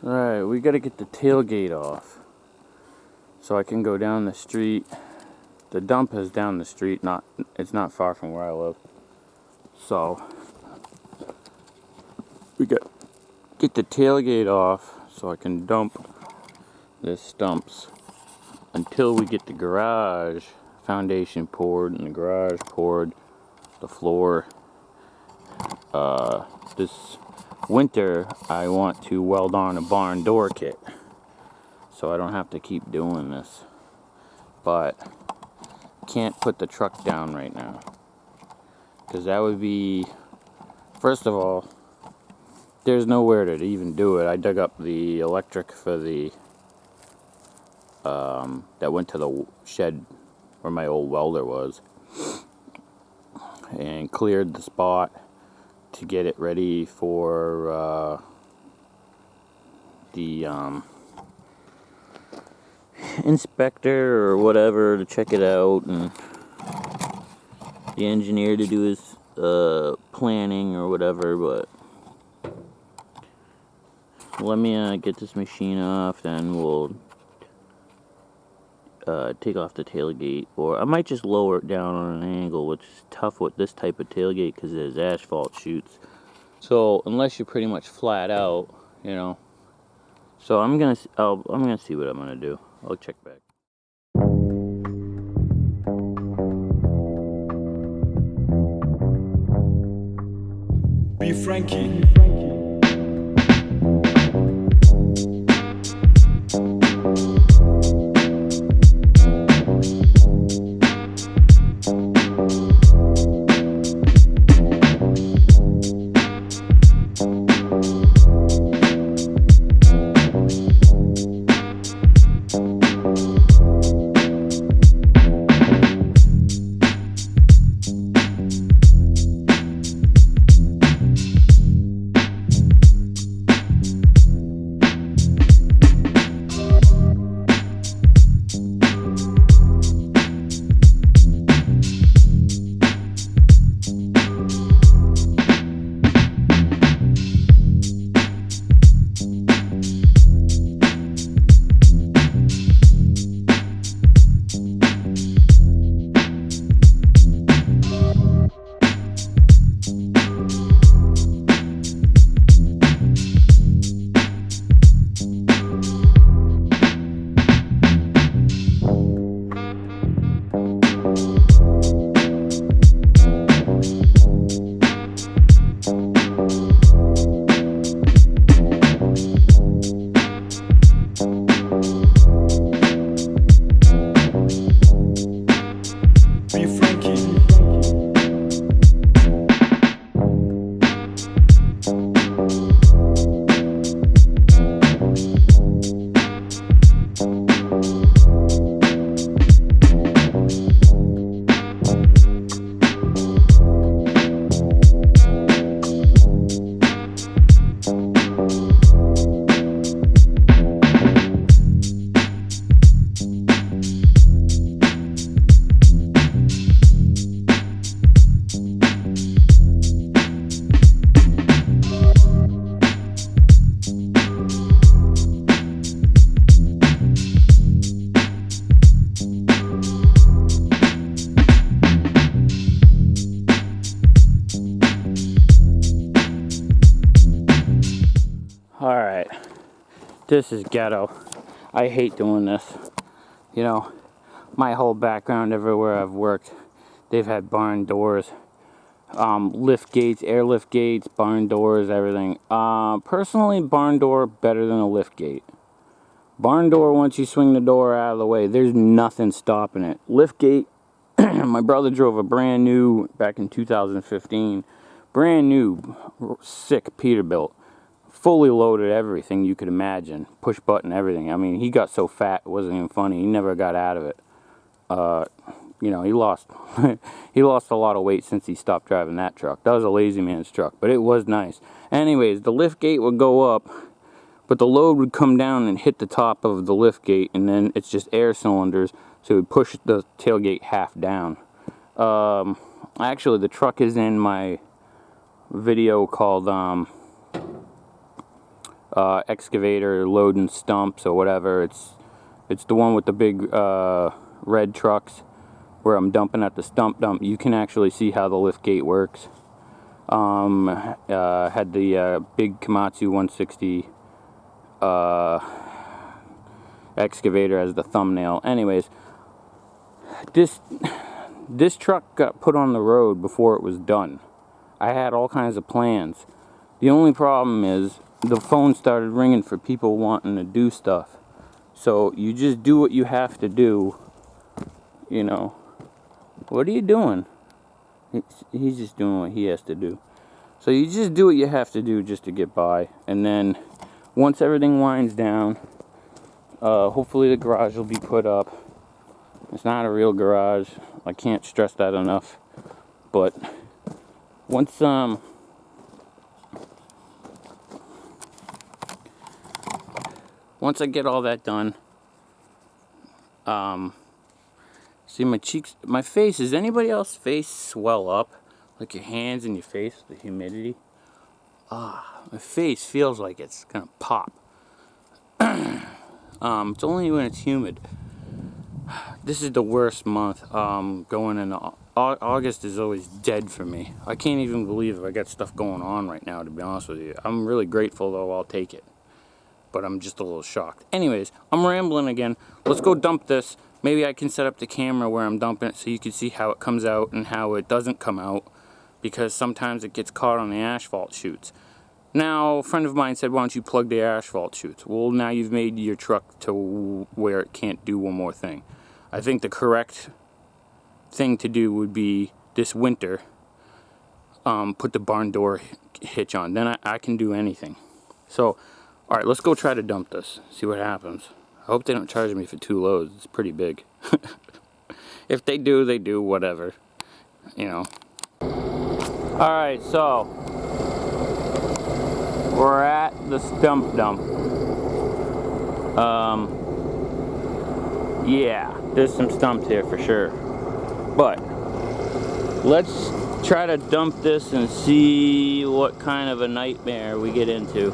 Alright, we gotta get the tailgate off so I can go down the street. The dump is down the street, it's not far from where I live. So we got get the tailgate off so I can dump this stumps until we get the garage foundation poured and the garage poured, the floor. This winter I want to weld on a barn door kit so I don't have to keep doing this, but can't put the truck down right now because that would be, first of all, there's nowhere to even do it. I dug up the electric for the that went to the shed where my old welder was and cleared the spot to get it ready for the inspector or whatever to check it out, and the engineer to do his planning or whatever. But let me get this machine off, then we'll take off the tailgate, or I might just lower it down on an angle, which is tough with this type of tailgate because there's asphalt chutes. So unless you're pretty much flat out, you know. So I'm gonna see what I'm gonna do. I'll check back. Be Frankie. Alright, this is ghetto. I hate doing this. You know, my whole background everywhere I've worked, they've had barn doors, lift gates, airlift gates, barn doors, everything. Personally, barn door better than a lift gate. Barn door, once you swing the door out of the way, there's nothing stopping it. Lift gate, my brother drove a brand new, back in 2015, brand new, sick Peterbilt. Fully loaded, everything you could imagine, push button, everything. I mean, he got so fat it wasn't even funny. He never got out of it. You know, he lost he lost a lot of weight since he stopped driving that truck. That was a lazy man's truck, but it was nice. Anyways, the lift gate would go up, but the load would come down and hit the top of the lift gate, and then it's just air cylinders, so it would push the tailgate half down. Actually, the truck is in my video called excavator loading stumps or whatever. It's the one with the big red trucks where I'm dumping at the stump dump. You can actually see how the lift gate works. Had the big Komatsu 160 excavator as the thumbnail. Anyways, this truck got put on the road before it was done. I had all kinds of plans. The only problem is the phone started ringing for people wanting to do stuff. So you just do what you have to do, you know. What are you doing? He's just doing what he has to do. So you just do what you have to do just to get by. And then once everything winds down, hopefully the garage will be put up. It's not a real garage. I can't stress that enough. But once I get all that done, see my cheeks, my face, does anybody else's face swell up? Like your hands and your face, the humidity? My face feels like it's gonna pop. It's only when it's humid. This is the worst month. Going in August is always dead for me. I can't even believe I got stuff going on right now, to be honest with you. I'm really grateful though, I'll take it. But I'm just a little shocked. Anyways, I'm rambling again. Let's go dump this. Maybe I can set up the camera where I'm dumping it so you can see how it comes out and how it doesn't come out, because sometimes it gets caught on the asphalt chutes. Now, a friend of mine said, why don't you plug the asphalt chutes? Well, now you've made your truck to where it can't do one more thing. I think the correct thing to do would be this winter, put the barn door hitch on. Then I can do anything. So, alright, let's go try to dump this. See what happens. I hope they don't charge me for 2 loads. It's pretty big. If they do, they do. Whatever. You know. Alright, so we're at the stump dump. Yeah, there's some stumps here for sure. But let's try to dump this and see what kind of a nightmare we get into.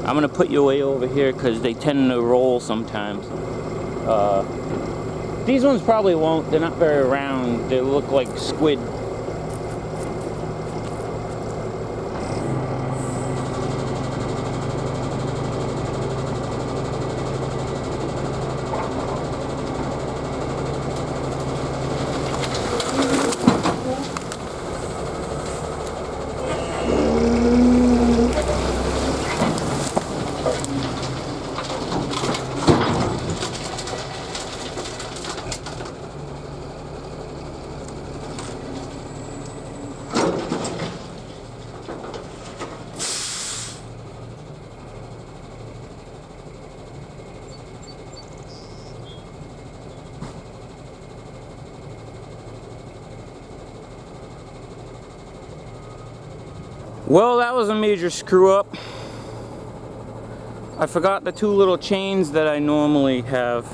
I'm gonna put you way over here because they tend to roll sometimes. These ones probably won't. They're not very round. They look like squid. Well, that was a major screw up. I forgot the 2 little chains that I normally have.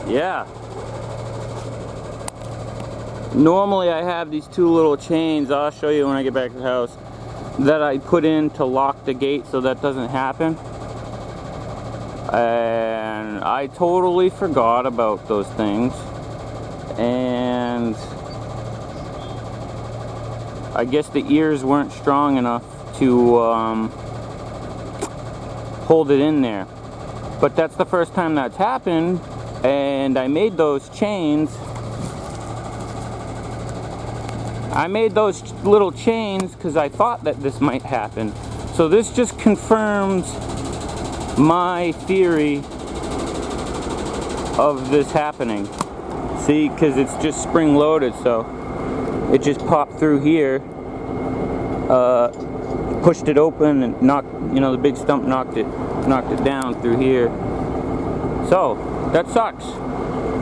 Yeah. Normally I have these 2 little chains, I'll show you when I get back to the house, that I put in to lock the gate so that doesn't happen. And I totally forgot about those things. And I guess the ears weren't strong enough to hold it in there. But that's the first time that's happened, and I made those chains. I made those little chains because I thought that this might happen. So this just confirms my theory of this happening. See, because it's just spring loaded, so it just popped through here, pushed it open and knocked, you know, the big stump knocked it down through here. So that sucks.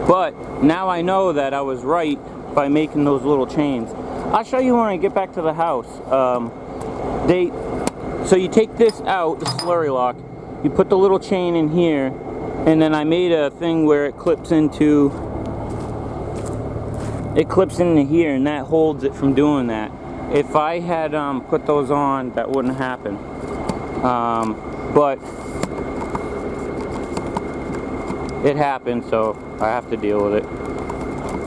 But now I know that I was right by making those little chains. I'll show you when I get back to the house. So you take this out, the slurry lock, you put the little chain in here, and then I made a thing where it clips into here, and that holds it from doing that. If I had put those on, that wouldn't happen. But it happened, so I have to deal with it.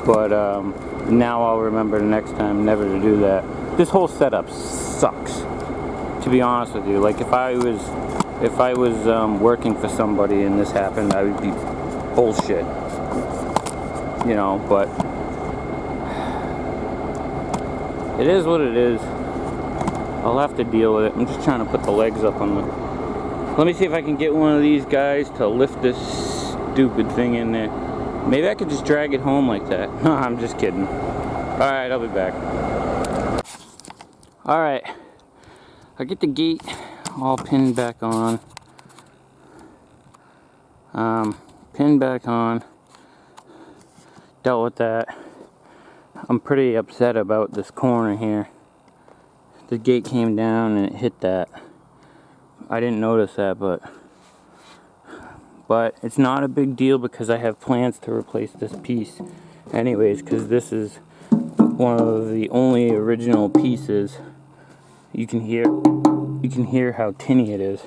But now I'll remember the next time never to do that. This whole setup sucks, to be honest with you. Like if I was working for somebody and this happened, I would be bullshit. You know, but it is what it is. I'll have to deal with it. I'm just trying to put the legs up on the... Let me see if I can get one of these guys to lift this stupid thing in there. Maybe I could just drag it home like that. No, I'm just kidding. Alright, I'll be back. Alright. I get the gate all pinned back on. Pinned back on. Dealt with that. I'm pretty upset about this corner here. The gate came down and it hit that. I didn't notice that, but it's not a big deal because I have plans to replace this piece anyways, because this is one of the only original pieces. You can hear how tinny it is.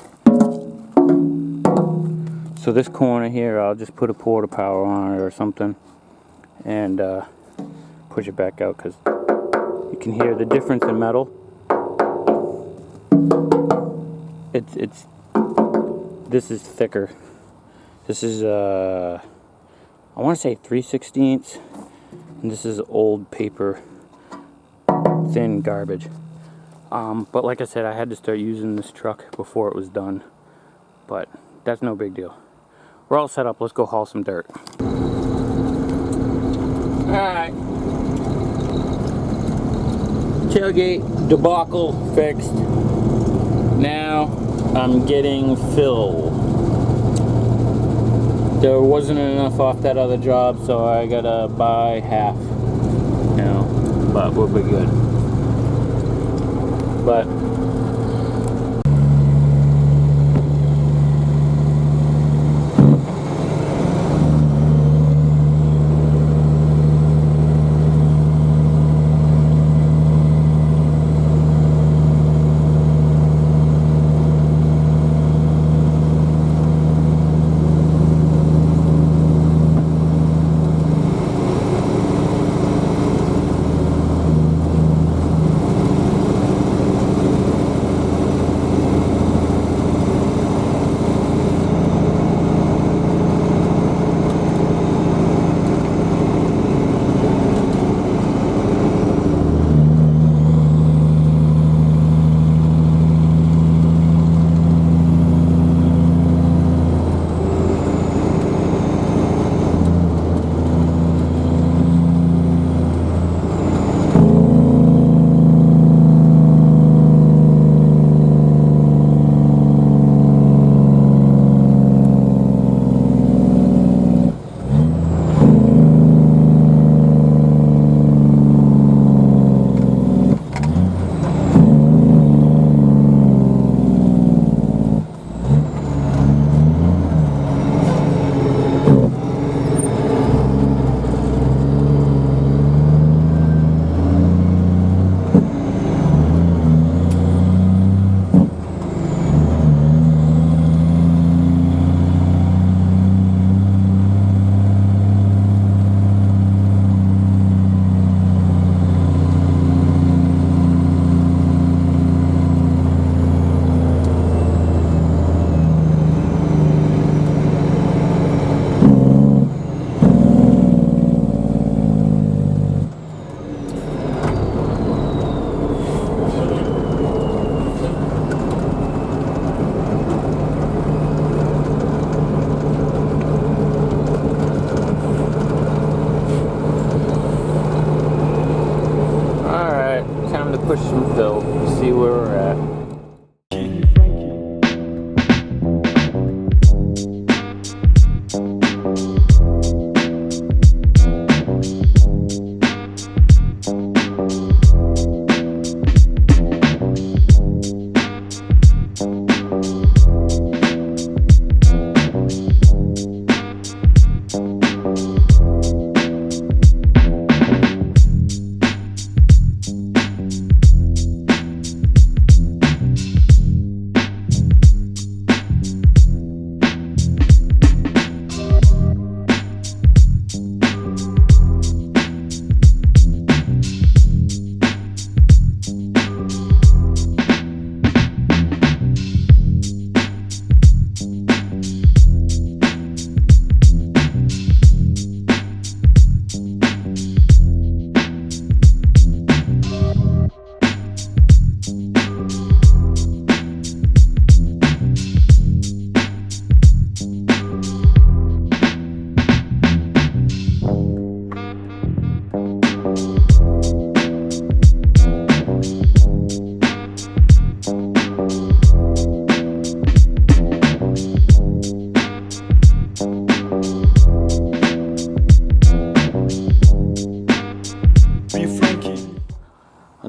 So this corner here, I'll just put a porta power on it or something and push it back out, because you can hear the difference in metal. This is thicker. This is I want to say 3/16, and this is old paper, thin garbage. But like I said, I had to start using this truck before it was done. But that's no big deal. We're all set up. Let's go haul some dirt. Alright. Tailgate debacle fixed. Now I'm getting fill. There wasn't enough off that other job, so I gotta buy half. You know, but we'll be good. But push some fill, see where we're at.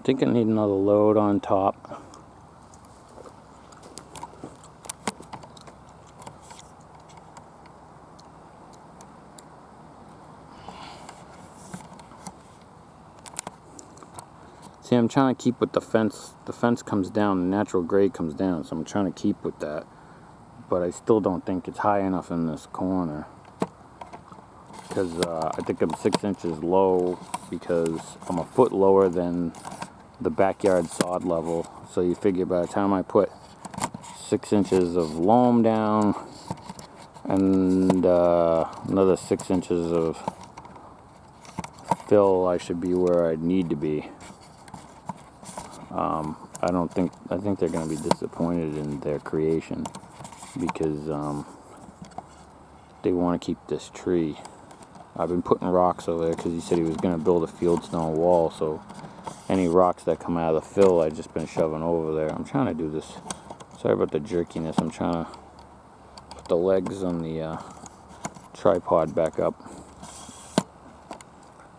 think I need another load on top. See, I'm trying to keep with the fence. The fence comes down, the natural grade comes down, so I'm trying to keep with that. But I still don't think it's high enough in this corner. Because I think I'm 6 inches low, because I'm a foot lower than the backyard sod level. So you figure by the time I put 6 inches of loam down and another 6 inches of fill, I should be where I need to be. I think they're going to be disappointed in their creation, because they want to keep this tree. I've been putting rocks over there because he said he was going to build a fieldstone wall, so any rocks that come out of the fill I've just been shoving over there. I'm trying to do this. Sorry about the jerkiness. I'm trying to put the legs on the tripod back up.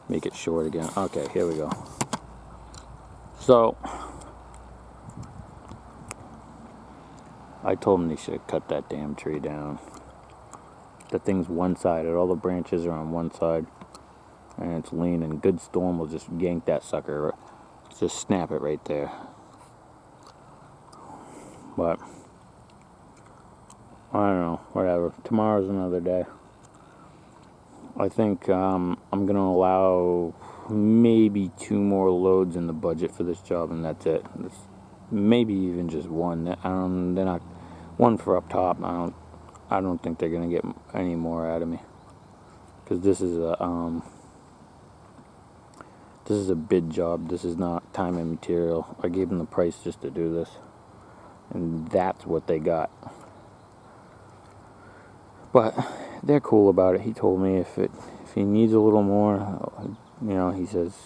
Make it short again. Okay, here we go. So I told him they should have cut that damn tree down. The thing's one-sided. All the branches are on one side, and it's leaning. Good storm will just yank that sucker. Just snap it right there. But I don't know. Whatever. Tomorrow's another day. I think I'm gonna allow maybe 2 more loads in the budget for this job, and that's it. Maybe even just one. They're not one for up top. I don't think they're gonna get any more out of me, because this is a bid job. This is not time and material. I gave them the price just to do this, and that's what they got. But they're cool about it. He told me if he needs a little more, he says,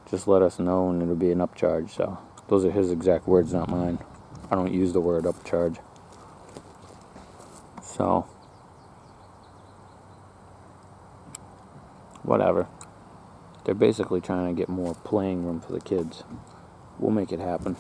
just let us know and it'll be an upcharge. So those are his exact words, not mine. I don't use the word upcharge. So whatever. They're basically trying to get more playing room for the kids. We'll make it happen.